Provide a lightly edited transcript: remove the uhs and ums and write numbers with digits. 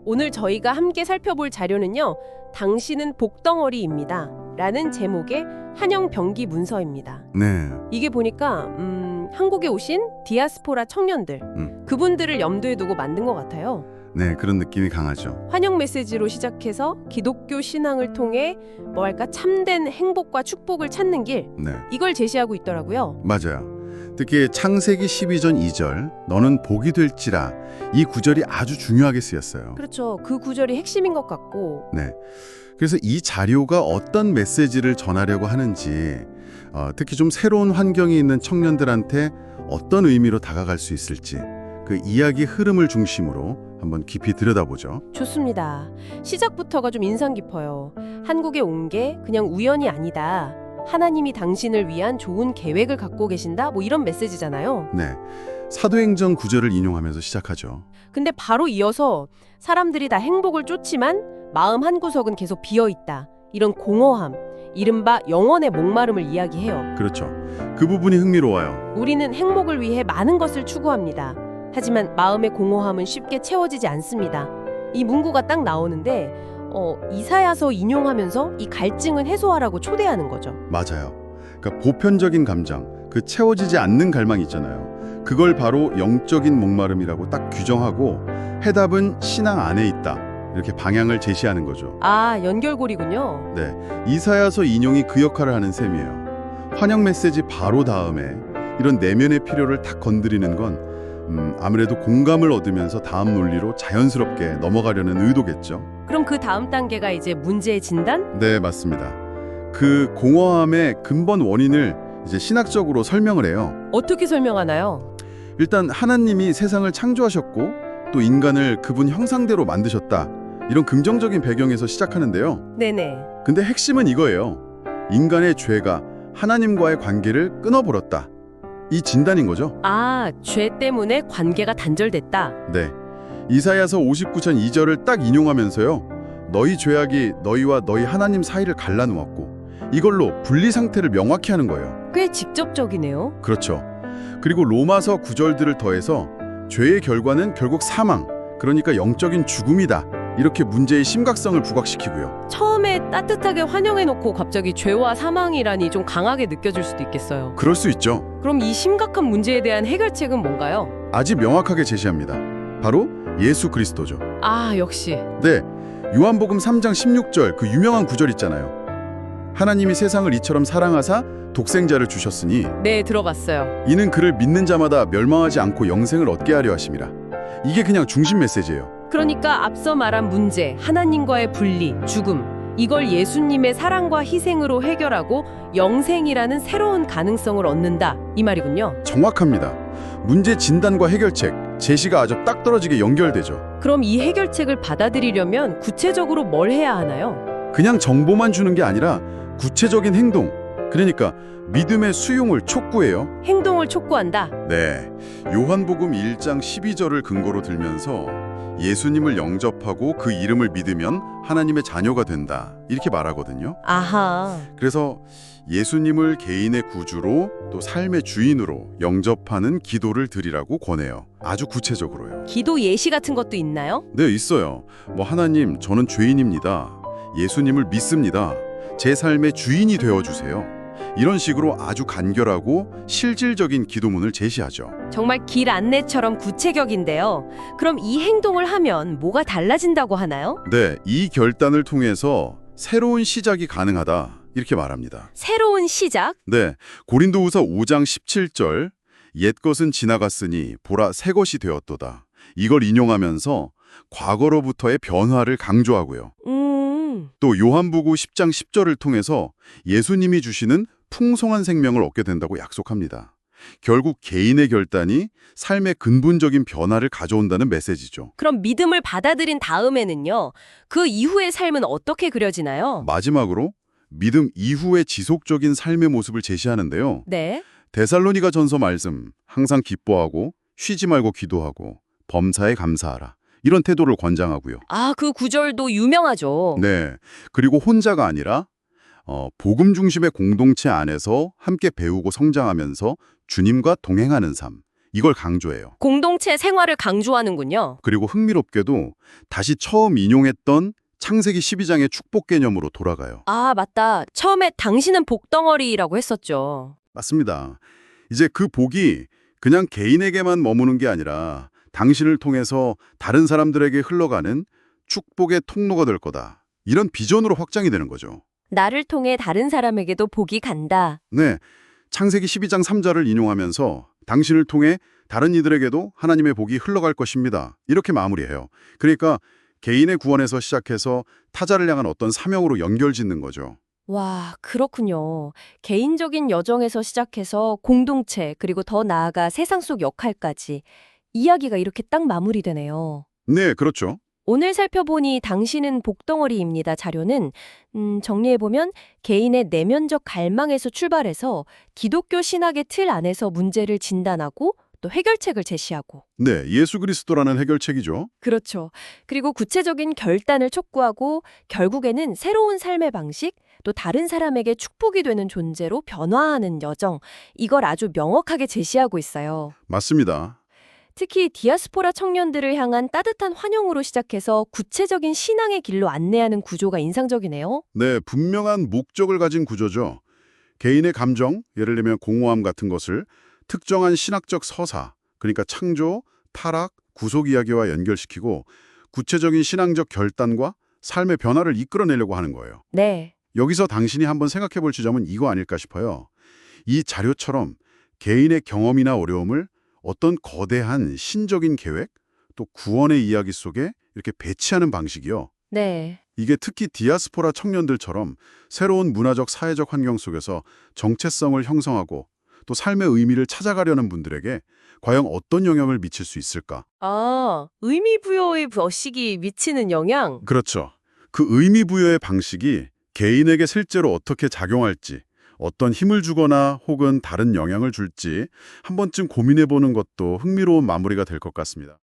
오늘 저희가 함께 살펴볼 자료는요. 당신은 복덩어리입니다. 라는 제목의 한영 병기 문서입니다. 네. 이게 보니까 한국에 오신 디아스포라 청년들, 그분들을 염두에 두고 만든 것 같아요. 네, 그런 느낌이 강하죠. 환영 메시지로 시작해서 기독교 신앙을 통해 뭐랄까 참된 행복과 축복을 찾는 길, 네, 이걸 제시하고 있더라고요. 맞아요. 특히 창세기 12전 2절 너는 복이 될지라 이 구절이 아주 중요하게 쓰였어요. 그렇죠. 그 구절이 핵심인 것 같고. 네. 그래서 이 자료가 어떤 메시지를 전하려고 하는지 특히 좀 새로운 환경에 있는 청년들한테 어떤 의미로 다가갈 수 있을지 그 이야기 흐름을 중심으로 한번 깊이 들여다보죠. 좋습니다. 시작부터가 좀 인상 깊어요. 한국에 온 게 그냥 우연이 아니다. 하나님이 당신을 위한 좋은 계획을 갖고 계신다. 뭐 이런 메시지잖아요. 네. 사도행전 9절을 인용하면서 시작하죠. 근데 바로 이어서 사람들이 다 행복을 쫓지만 마음 한구석은 계속 비어있다. 이런 공허함, 이른바 영혼의 목마름을 이야기해요. 그렇죠. 그 부분이 흥미로워요. 우리는 행복을 위해 많은 것을 추구합니다. 하지만 마음의 공허함은 쉽게 채워지지 않습니다. 이 문구가 딱 나오는데 이사야서 인용하면서 이 갈증을 해소하라고 초대하는 거죠. 맞아요. 그러니까 보편적인 감정, 그 채워지지 않는 갈망 있잖아요. 그걸 바로 영적인 목마름이라고 딱 규정하고 해답은 신앙 안에 있다. 이렇게 방향을 제시하는 거죠. 아, 연결고리군요. 네, 이사야서 인용이 그 역할을 하는 셈이에요. 환영 메시지 바로 다음에 이런 내면의 필요를 딱 건드리는 건 아무래도 공감을 얻으면서 다음 논리로 자연스럽게 넘어가려는 의도겠죠. 그럼 그 다음 단계가 이제 문제의 진단? 네, 맞습니다. 그 공허함의 근본 원인을 이제 신학적으로 설명을 해요. 어떻게 설명하나요? 일단 하나님이 세상을 창조하셨고 또 인간을 그분 형상대로 만드셨다. 이런 긍정적인 배경에서 시작하는데요. 네네. 근데 핵심은 이거예요. 인간의 죄가 하나님과의 관계를 끊어버렸다. 이 진단인 거죠. 아, 죄 때문에 관계가 단절됐다. 네. 이사야서 59장 2절을 딱 인용하면서요. 너희 죄악이 너희와 너희 하나님 사이를 갈라놓았고 이걸로 분리 상태를 명확히 하는 거예요. 꽤 직접적이네요. 그렇죠. 그리고 로마서 9절들을 더해서 죄의 결과는 결국 사망, 그러니까 영적인 죽음이다. 이렇게 문제의 심각성을 부각시키고요. 처음에 따뜻하게 환영해놓고 갑자기 죄와 사망이라니 좀 강하게 느껴질 수도 있겠어요. 그럴 수 있죠. 그럼 이 심각한 문제에 대한 해결책은 뭔가요? 아주 명확하게 제시합니다. 바로 예수 그리스도죠. 아, 역시. 네, 요한복음 3장 16절 그 유명한 구절 있잖아요. 하나님이 세상을 이처럼 사랑하사 독생자를 주셨으니 네, 들어봤어요. 이는 그를 믿는 자마다 멸망하지 않고 영생을 얻게 하려 하심이라. 이게 그냥 중심 메시지예요. 그러니까 앞서 말한 문제, 하나님과의 분리, 죽음, 이걸 예수님의 사랑과 희생으로 해결하고 영생이라는 새로운 가능성을 얻는다, 이 말이군요. 정확합니다. 문제 진단과 해결책, 제시가 아주 딱 떨어지게 연결되죠. 그럼 이 해결책을 받아들이려면 구체적으로 뭘 해야 하나요? 그냥 정보만 주는 게 아니라 구체적인 행동, 그러니까 믿음의 수용을 촉구해요. 행동을 촉구한다. 네, 요한복음 1장 12절을 근거로 들면서 예수님을 영접하고 그 이름을 믿으면 하나님의 자녀가 된다. 이렇게 말하거든요. 아하. 그래서 예수님을 개인의 구주로 또 삶의 주인으로 영접하는 기도를 드리라고 권해요. 아주 구체적으로요. 기도 예시 같은 것도 있나요? 네, 있어요. 하나님, 저는 죄인입니다. 예수님을 믿습니다. 제 삶의 주인이 되어주세요. 이런 식으로 아주 간결하고 실질적인 기도문을 제시하죠. 정말 길 안내처럼 구체적인데요. 그럼 이 행동을 하면 뭐가 달라진다고 하나요? 네, 이 결단을 통해서 새로운 시작이 가능하다. 이렇게 말합니다. 새로운 시작? 네, 고린도후서 5장 17절 옛것은 지나갔으니 보라 새 것이 되었도다. 이걸 인용하면서 과거로부터의 변화를 강조하고요. 또 요한복음 10장 10절을 통해서 예수님이 주시는 풍성한 생명을 얻게 된다고 약속합니다. 결국 개인의 결단이 삶의 근본적인 변화를 가져온다는 메시지죠. 그럼 믿음을 받아들인 다음에는요. 그 이후의 삶은 어떻게 그려지나요? 마지막으로 믿음 이후의 지속적인 삶의 모습을 제시하는데요. 네. 데살로니가 전서 말씀, 항상 기뻐하고 쉬지 말고 기도하고 범사에 감사하라. 이런 태도를 권장하고요. 아, 그 구절도 유명하죠. 네, 그리고 혼자가 아니라 복음 중심의 공동체 안에서 함께 배우고 성장하면서 주님과 동행하는 삶. 이걸 강조해요. 공동체 생활을 강조하는군요. 그리고 흥미롭게도 다시 처음 인용했던 창세기 12장의 축복 개념으로 돌아가요. 아, 맞다. 처음에 당신은 복덩어리라고 했었죠. 맞습니다. 이제 그 복이 그냥 개인에게만 머무는 게 아니라 당신을 통해서 다른 사람들에게 흘러가는 축복의 통로가 될 거다. 이런 비전으로 확장이 되는 거죠. 나를 통해 다른 사람에게도 복이 간다. 네, 창세기 12장 3절을 인용하면서 당신을 통해 다른 이들에게도 하나님의 복이 흘러갈 것입니다. 이렇게 마무리해요. 그러니까 개인의 구원에서 시작해서 타자를 향한 어떤 사명으로 연결짓는 거죠. 와, 그렇군요. 개인적인 여정에서 시작해서 공동체, 그리고 더 나아가 세상 속 역할까지 이야기가 이렇게 딱 마무리되네요. 네, 그렇죠. 오늘 살펴보니 당신은 복덩어리입니다. 자료는 정리해보면 개인의 내면적 갈망에서 출발해서 기독교 신학의 틀 안에서 문제를 진단하고 또 해결책을 제시하고 네, 예수 그리스도라는 해결책이죠. 그렇죠. 그리고 구체적인 결단을 촉구하고 결국에는 새로운 삶의 방식, 또 다른 사람에게 축복이 되는 존재로 변화하는 여정, 이걸 아주 명확하게 제시하고 있어요. 맞습니다. 특히 디아스포라 청년들을 향한 따뜻한 환영으로 시작해서 구체적인 신앙의 길로 안내하는 구조가 인상적이네요. 네, 분명한 목적을 가진 구조죠. 개인의 감정, 예를 들면 공허함 같은 것을 특정한 신학적 서사, 그러니까 창조, 타락, 구속 이야기와 연결시키고 구체적인 신앙적 결단과 삶의 변화를 이끌어내려고 하는 거예요. 네. 여기서 당신이 한번 생각해 볼 지점은 이거 아닐까 싶어요. 이 자료처럼 개인의 경험이나 어려움을 어떤 거대한 신적인 계획, 또 구원의 이야기 속에 이렇게 배치하는 방식이요. 네. 이게 특히 디아스포라 청년들처럼 새로운 문화적 사회적 환경 속에서 정체성을 형성하고 또 삶의 의미를 찾아가려는 분들에게 과연 어떤 영향을 미칠 수 있을까? 아, 의미 부여의 버식이 미치는 영향? 그렇죠. 그 의미 부여의 방식이 개인에게 실제로 어떻게 작용할지, 어떤 힘을 주거나 혹은 다른 영향을 줄지 한 번쯤 고민해보는 것도 흥미로운 마무리가 될 것 같습니다.